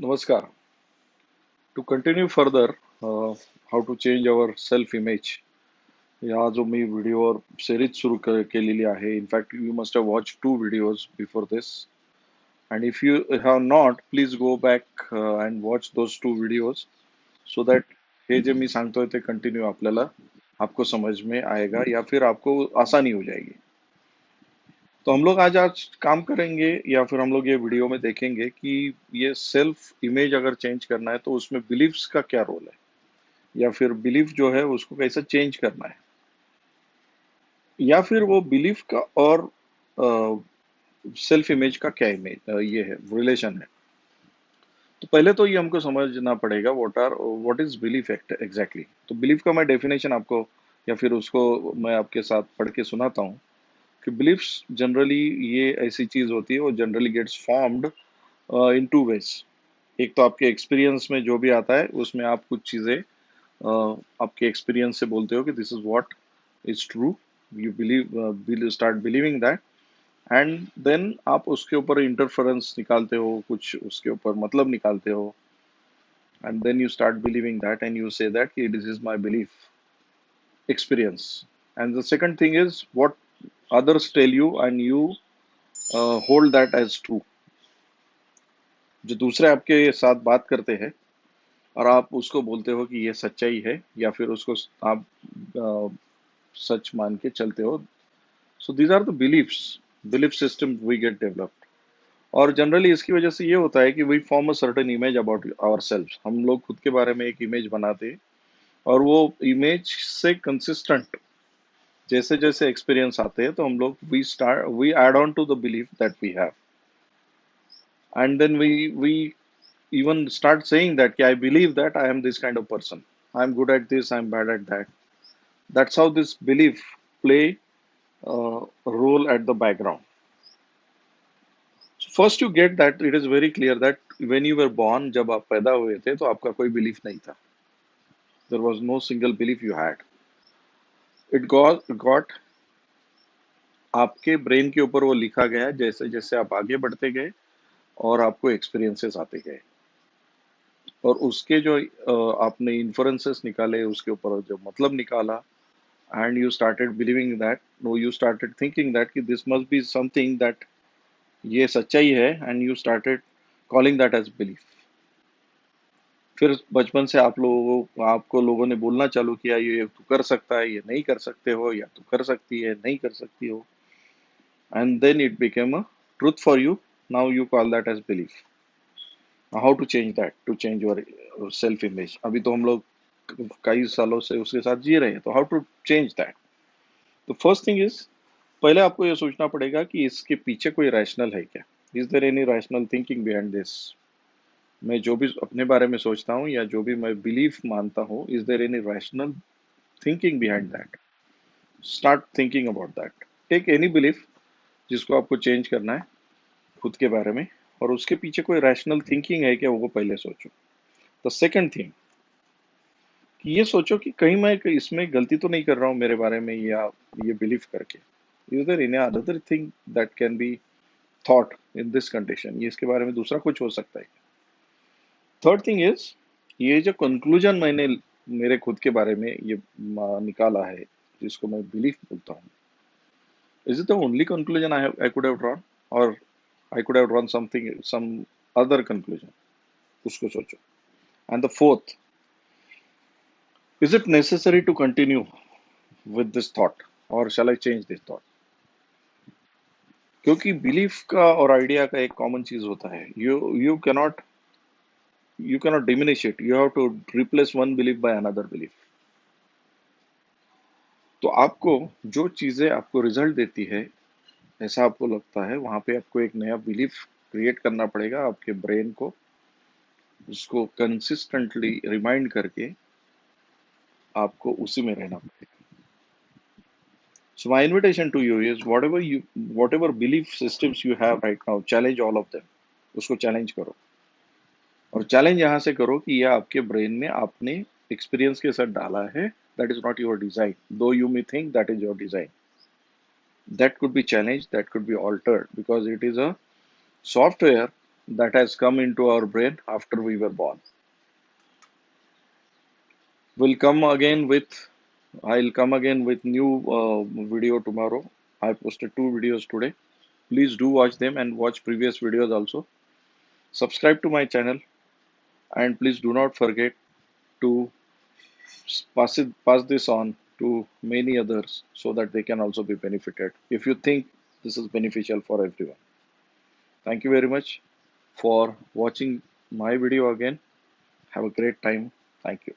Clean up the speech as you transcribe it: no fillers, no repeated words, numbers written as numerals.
Namaskar. To continue further, how to change our self image. या जो मी व्हिडिओवर series केलेली आहे. In fact you must have watch two videos before this and if you have not please go back and watch those two videos so that हे जे मी सांगतोय ते continue आपल्याला आपको समझ में आएगा या फिर आपको आसानी हो जाएगी. तो हम लोग आज आज काम करेंगे या फिर हम लोग ये वीडियो में देखेंगे कि ये सेल्फ इमेज अगर चेंज करना है तो उसमें बिलीव्स का क्या रोल है या फिर बिलीफ जो है उसको कैसे चेंज करना है या फिर वो बिलीफ का और सेल्फ इमेज का क्या इमेज ये है रिलेशन है. तो पहले तो ये हमको समझना पड़ेगा व्हाट इज बिलीफ एग्जैक्टली. तो बिलीफ का मैं डेफिनेशन आपको या फिर उसको मैं आपके साथ पढ़ के सुनाता हूँ कि बिलीफ्स जनरली ये ऐसी चीज होती है वो generally gets formed in two ways. एक तो आपके एक्सपीरियंस में जो भी आता है उसमें आप कुछ चीजें आपके एक्सपीरियंस से बोलते हो कि this is what is true. You believe start believing that and then आप उसके ऊपर इंटरफेरेंस निकालते हो कुछ उसके ऊपर मतलब निकालते हो and then you start believing that and you say that कि this is my belief experience. And the second thing is what others tell you and you hold that as true. जो दूसरे आपके साथ बात करते हैं और आप उसको बोलते हो कि ये सच्चाई है या फिर उसको आप सच मान के चलते हो. So these are the belief system we get developed. और जनरली इसकी वजह से ये होता है कि we form a certain image about our self. हम लोग खुद के बारे में एक इमेज बनाते हैं और वो इमेज से कंसिस्टेंट जैसे जैसे एक्सपीरियंस आते हैं तो हम लोग we add on to the belief that we have and then we even start saying that I believe that I am this kind of person. I'm good at this, I'm bad at that. That's how this belief play a role at the background. So first you get that it is very clear that when you were born, जब आप पैदा हुए थे तो आपका कोई belief नहीं था. There was no single belief you had. It got आपके ब्रेन के ऊपर वो लिखा गया जैसे जैसे आप आगे बढ़ते गए और आपको एक्सपीरियंसेस आते गए और उसके जो आपने इन्फरेंसेस निकाले उसके ऊपर जो मतलब निकाला and you started believing that no you started thinking that कि this must be something that ये सच्चाई है and you started calling that as belief. फिर बचपन से आपको लोगों ने बोलना चालू किया ये तू कर सकता है ये नहीं कर सकते हो या तू कर सकती है नहीं कर सकती हो and then it became a truth for you. Now you call that as belief. Now how to change that, to change your self image. अभी तो हम लोग कई सालों से उसके साथ जी रहे हैं तो how to change that. The first thing is पहले आपको ये सोचना पड़ेगा कि इसके पीछे कोई रैशनल है क्या. Is there any rational thinking behind this. मैं जो भी अपने बारे में सोचता हूँ या जो भी मैं बिलीफ मानता हूँ is there any rational thinking behind that. Start thinking about that. Take any belief जिसको आपको चेंज करना है खुद के बारे में और उसके पीछे कोई रैशनल थिंकिंग है क्या वो पहले सोचो. द सेकंड थिंग कि ये सोचो कि कहीं मैं इसमें गलती तो नहीं कर रहा हूँ मेरे बारे में या ये बिलीव करके. Is there any other thing that can be thought in this condition. ये इसके बारे में दूसरा कुछ हो सकता है. थर्ड थिंग इज ये जो कंक्लूजन मैंने मेरे खुद के बारे में ये निकाला है जिसको मैं बिलीफ बोलता हूँ. Is it the only conclusion I could have drawn और I could have drawn something some other conclusion. उसको सोचो. And the fourth is it necessary to continue with this thought और shall I change this thought. क्योंकि belief का और idea का एक common चीज होता है. You cannot diminish it. You have to replace one belief by another belief. तो आपको जो चीजें आपको रिजल्ट देती है ऐसा आपको लगता है वहां पे आपको एक नया बिलीफ क्रिएट करना पड़ेगा आपके ब्रेन को उसको कंसिस्टेंटली रिमाइंड करके आपको उसी में रहना पड़ेगा. So my invitation to you is whatever belief systems you have right now, challenge all of them. उसको चैलेंज करो और चैलेंज यहाँ से करो कि यह आपके ब्रेन में आपने एक्सपीरियंस के साथ डाला है. That is not your design though you may think that is your design. That could be challenge that could be altered because it is a software that has come into our brain after we were born. We'll come again with I'll come again with new video tomorrow. I posted two videos today. Please do watch them and watch previous videos also. Subscribe to my channel and please do not forget to pass this on to many others so that they can also be benefited if you think this is beneficial for everyone. Thank you very much for watching my video again. Have a great time. Thank you.